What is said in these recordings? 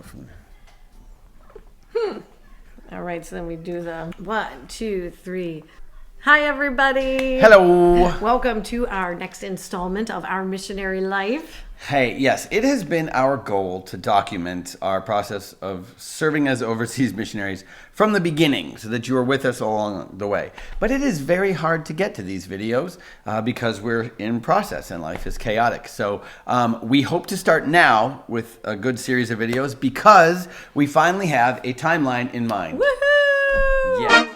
phone. All right, so then we do the 1, 2, 3. Hi, everybody. Hello. Welcome to our next installment of Our Missionary Life. Hey, yes, it has been our goal to document our process of serving as overseas missionaries from the beginning so that you are with us along the way. But it is very hard to get to these videos because we're in process and life is chaotic. So we hope to start now with a good series of videos because we finally have a timeline in mind. Woohoo! Yeah.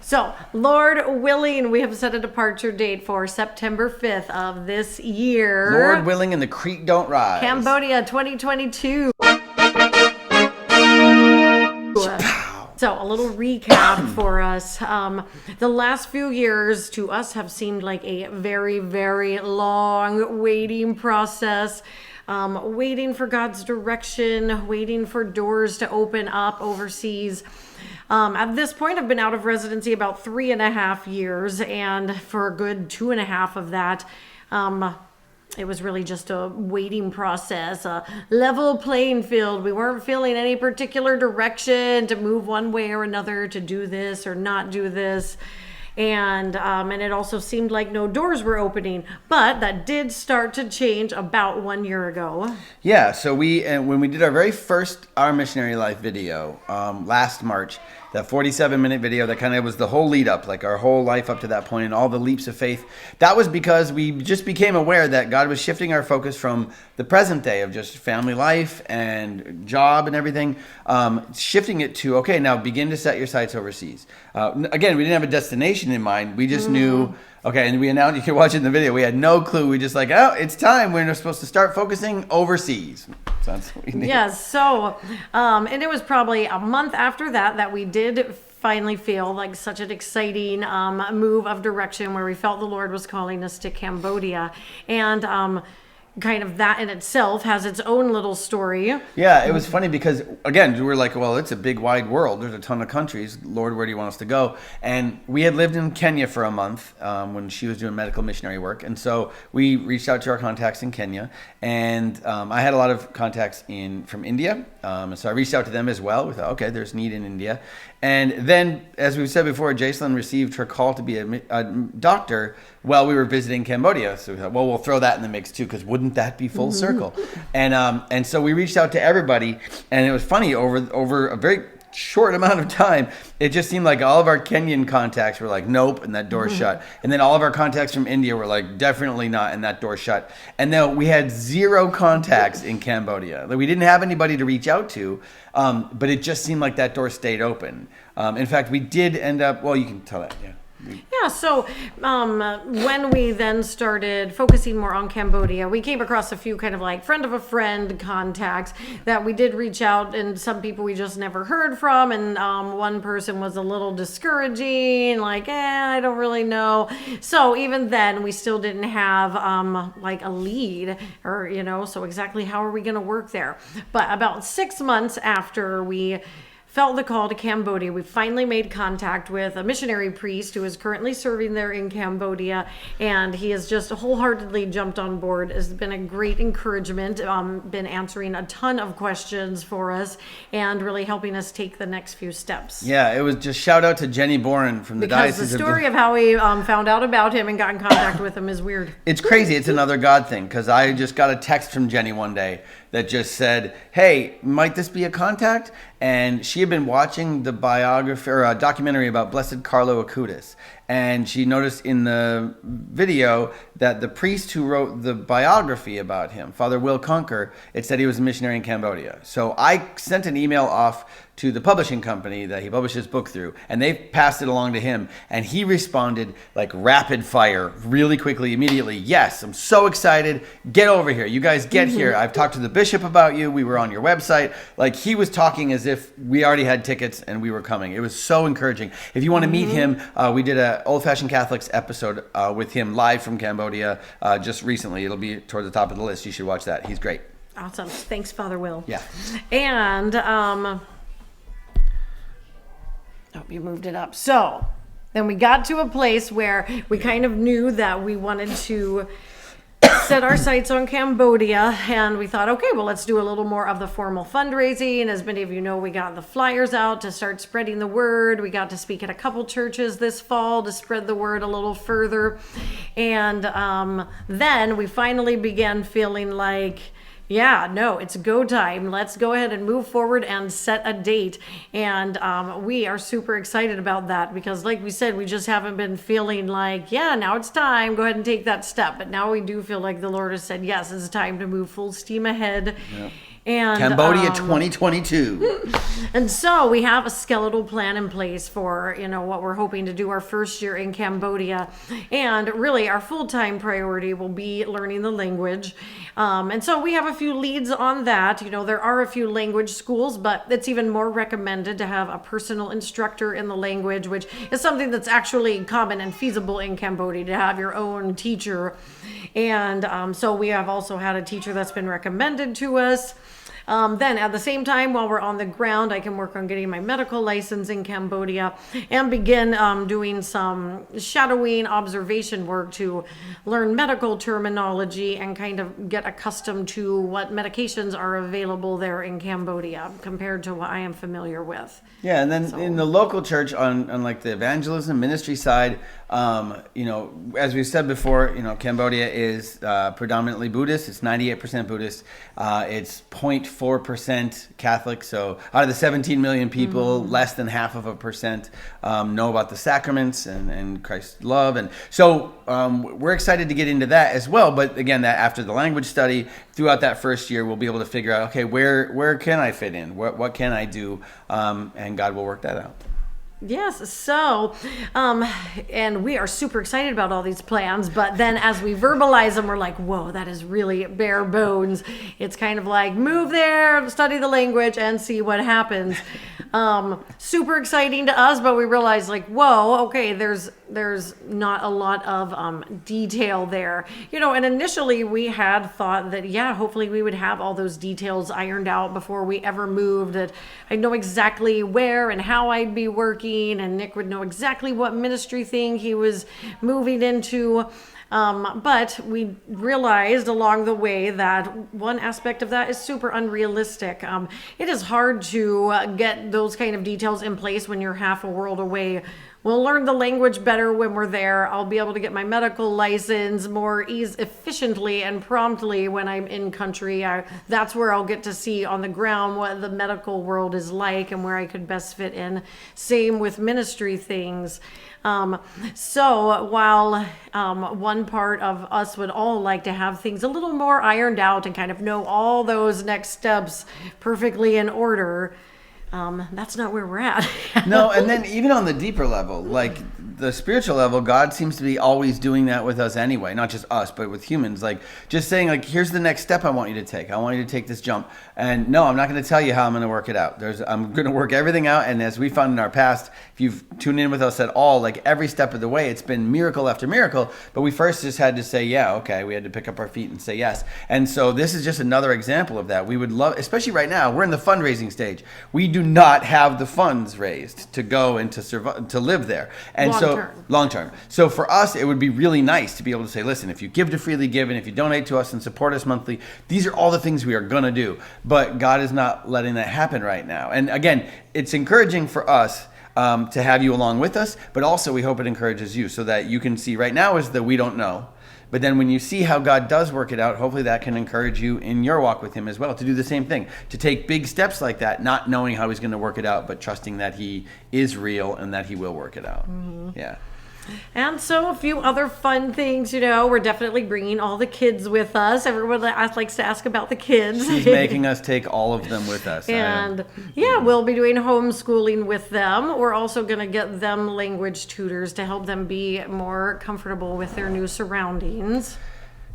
So, Lord willing, we have set a departure date for September 5th of this year. Lord willing and the creek don't rise. Cambodia 2022. So, a little recap for us. The last few years to us have seemed like a very, very long waiting process. Waiting for God's direction, waiting for doors to open up overseas. At this point, I've been out of residency about 3.5 years, and for a good 2.5 of that, it was really just a waiting process, a level playing field. We weren't feeling any particular direction to move one way or another, to do this or not do this. And it also seemed like no doors were opening, but that did start to change about 1 year ago. Yeah, so when we did our very first Our Missionary Life video last March, that 47-minute video that kind of was the whole lead up, like our whole life up to that point and all the leaps of faith, that was because we just became aware that God was shifting our focus from the present day of just family life and job and everything, shifting it to, okay, now begin to set your sights overseas. Again, we didn't have a destination in mind. We just knew, okay, and we announced, you can watch it in the video, we had no clue. We just like, oh, it's time. We're supposed to start focusing overseas. So that's what we need. Yes, so, and it was probably a month after that we did finally feel like such an exciting move of direction where we felt the Lord was calling us to Cambodia. And kind of that in itself has its own little story. Yeah, it was funny because, again, we were like, well, it's a big, wide world. There's a ton of countries. Lord, where do you want us to go? And we had lived in Kenya for a month when she was doing medical missionary work. And so we reached out to our contacts in Kenya. And I had a lot of contacts from India. So I reached out to them as well. We thought, okay, there's need in India. And then, as we've said before, Jacelyn received her call to be a doctor while we were visiting Cambodia. So we thought, well, we'll throw that in the mix too, because wouldn't that be full circle? And so we reached out to everybody, and it was funny, over a very short amount of time, it just seemed like all of our Kenyan contacts were like, nope, and that door shut. And then all of our contacts from India were like, definitely not, and that door shut. And then we had 0 contacts in Cambodia. Like, we didn't have anybody to reach out to, but it just seemed like that door stayed open. In fact, we did end up, well, you can tell that, yeah. Yeah, so when we then started focusing more on Cambodia, we came across a few kind of like friend of a friend contacts that we did reach out, and some people we just never heard from, and one person was a little discouraging, like, I don't really know. So even then, we still didn't have like a lead, or, so exactly how are we going to work there? But about 6 months after we felt the call to Cambodia, we finally made contact with a missionary priest who is currently serving there in Cambodia, and he has just wholeheartedly jumped on board. It's been a great encouragement, been answering a ton of questions for us and really helping us take the next few steps. Yeah, it was just shout out to Jenny Boren from the Diocese. Because the story of how we found out about him and got in contact with him is weird. It's crazy. It's another God thing, because I just got a text from Jenny one day that just said, hey, might this be a contact? And she had been watching the biography or a documentary about Blessed Carlo Acutis. And she noticed in the video that the priest who wrote the biography about him, Father Will Conker, it said he was a missionary in Cambodia. So I sent an email off to the publishing company that he published his book through, and they passed it along to him, and he responded like rapid fire, really quickly, immediately. Yes, I'm so excited. Get over here. You guys get here. I've talked to the bishop about you. We were on your website. Like, he was talking as if we already had tickets and we were coming. It was so encouraging. If you want to meet him, we did a Old Fashioned Catholics episode with him live from Cambodia just recently. It'll be toward the top of the list. You should watch that. He's great. Awesome. Thanks, Father Will. Yeah. And you moved it up. So then we got to a place where we kind of knew that we wanted to set our sights on Cambodia, and we thought, okay, well, let's do a little more of the formal fundraising. As many of you know, we got the flyers out to start spreading the word. We got to speak at a couple churches this fall to spread the word a little further. And then we finally began feeling like, yeah, no, it's go time. Let's go ahead and move forward and set a date. And we are super excited about that because, like we said, we just haven't been feeling like, yeah, now it's time. Go ahead and take that step. But now we do feel like the Lord has said, yes, it's time to move full steam ahead. Yep. And Cambodia 2022. And so we have a skeletal plan in place for, what we're hoping to do our first year in Cambodia. And really our full-time priority will be learning the language. And so we have a few leads on that. There are a few language schools, but it's even more recommended to have a personal instructor in the language, which is something that's actually common and feasible in Cambodia, to have your own teacher. And so we have also had a teacher that's been recommended to us. Then at the same time, while we're on the ground, I can work on getting my medical license in Cambodia and begin doing some shadowing observation work to learn medical terminology and kind of get accustomed to what medications are available there in Cambodia compared to what I am familiar with. Yeah, and then in the local church on like the evangelism ministry side, as we said before, Cambodia is predominantly Buddhist. It's 98% Buddhist. It's 0.4% Catholic. So out of the 17 million people, less than 0.5% know about the sacraments and Christ's love. And so we're excited to get into that as well. But again, that after the language study, throughout that first year, we'll be able to figure out, okay, where can I fit in? What can I do? And God will work that out. Yes, so, and we are super excited about all these plans, but then as we verbalize them, we're like, whoa, that is really bare bones. It's kind of like, move there, study the language, and see what happens. Super exciting to us, but we realize like, whoa, okay, there's not a lot of detail there. And initially we had thought that, yeah, hopefully we would have all those details ironed out before we ever moved, that I'd know exactly where and how I'd be working, and Nick would know exactly what ministry thing he was moving into. But we realized along the way that one aspect of that is super unrealistic. It is hard to get those kind of details in place when you're half a world away. We'll learn the language better when we're there. I'll be able to get my medical license more efficiently and promptly when I'm in country. That's where I'll get to see on the ground what the medical world is like and where I could best fit in. Same with ministry things. So while one part of us would all like to have things a little more ironed out and kind of know all those next steps perfectly in order, that's not where we're at. No, and then even on the deeper level, like the spiritual level, God seems to be always doing that with us anyway, not just us, but with humans. Like just saying, like, here's the next step I want you to take. I want you to take this jump. And no, I'm not going to tell you how I'm going to work it out. I'm going to work everything out. And as we found in our past, if you've tuned in with us at all, like every step of the way, it's been miracle after miracle. But we first just had to say, yeah, okay. We had to pick up our feet and say yes. And so this is just another example of that. We would love, especially right now, we're in the fundraising stage. We do not have the funds raised to go and to survive, to live there. And long term. So for us, it would be really nice to be able to say, listen, if you give to Freely Give and if you donate to us and support us monthly, these are all the things we are going to do. But God is not letting that happen right now. And again, it's encouraging for us to have you along with us, but also we hope it encourages you so that you can see right now is that we don't know. But then when you see how God does work it out, hopefully that can encourage you in your walk with him as well, to do the same thing, to take big steps like that, not knowing how he's going to work it out, but trusting that he is real and that he will work it out. Mm-hmm. Yeah. And so a few other fun things, we're definitely bringing all the kids with us. Everyone likes to ask about the kids. She's making us take all of them with us. And we'll be doing homeschooling with them. We're also going to get them language tutors to help them be more comfortable with their new surroundings.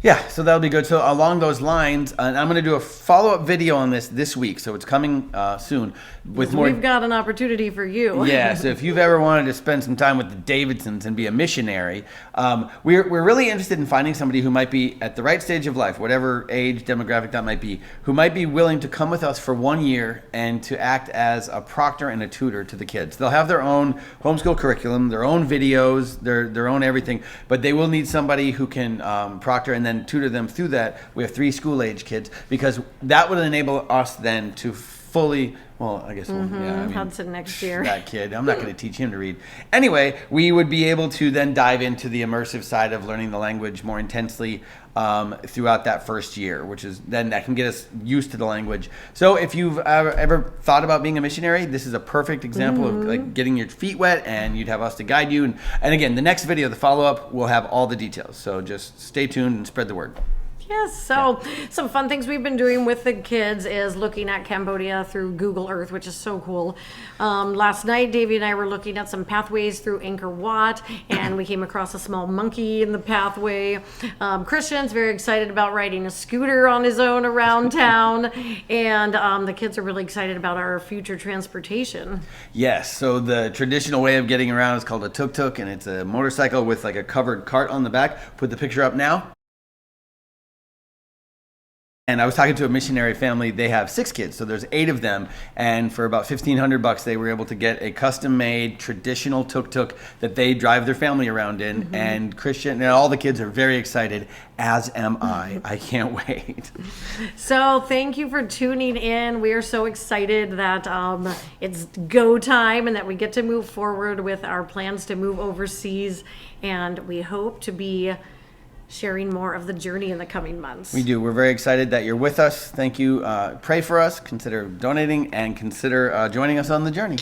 Yeah, so that'll be good. So along those lines, and I'm going to do a follow-up video on this week, so it's coming soon. We've got an opportunity for you. Yeah, so if you've ever wanted to spend some time with the Davidsons and be a missionary, we're really interested in finding somebody who might be at the right stage of life, whatever age, demographic that might be, who might be willing to come with us for 1 year and to act as a proctor and a tutor to the kids. They'll have their own homeschool curriculum, their own videos, their own everything, but they will need somebody who can proctor and then tutor them through that. We have 3 school-age kids because that would enable us then to fully, well, I guess, yeah, I mean, Hudson next year. that kid, I'm not going to teach him to read. Anyway, we would be able to then dive into the immersive side of learning the language more intensely throughout that first year, which is then that can get us used to the language. So if you've ever thought about being a missionary, this is a perfect example of like getting your feet wet, and you'd have us to guide you. And again, the next video, the follow-up, will have all the details. So just stay tuned and spread the word. Yes, so some fun things we've been doing with the kids is looking at Cambodia through Google Earth, which is so cool. Last night, Davey and I were looking at some pathways through Angkor Wat, and we came across a small monkey in the pathway. Christian's very excited about riding a scooter on his own around town, and the kids are really excited about our future transportation. Yes, so the traditional way of getting around is called a tuk-tuk, and it's a motorcycle with like a covered cart on the back. Put the picture up now. And I was talking to a missionary family. They have 6 kids, so there's 8 of them. And for about $1,500, they were able to get a custom-made traditional tuk-tuk that they drive their family around in. And Christian and all the kids are very excited, as am I. I can't wait. So thank you for tuning in. We are so excited that it's go time and that we get to move forward with our plans to move overseas. And we hope to be sharing more of the journey in the coming months. We do. We're very excited that you're with us. Thank you. Pray for us. Consider donating and consider joining us on the journey.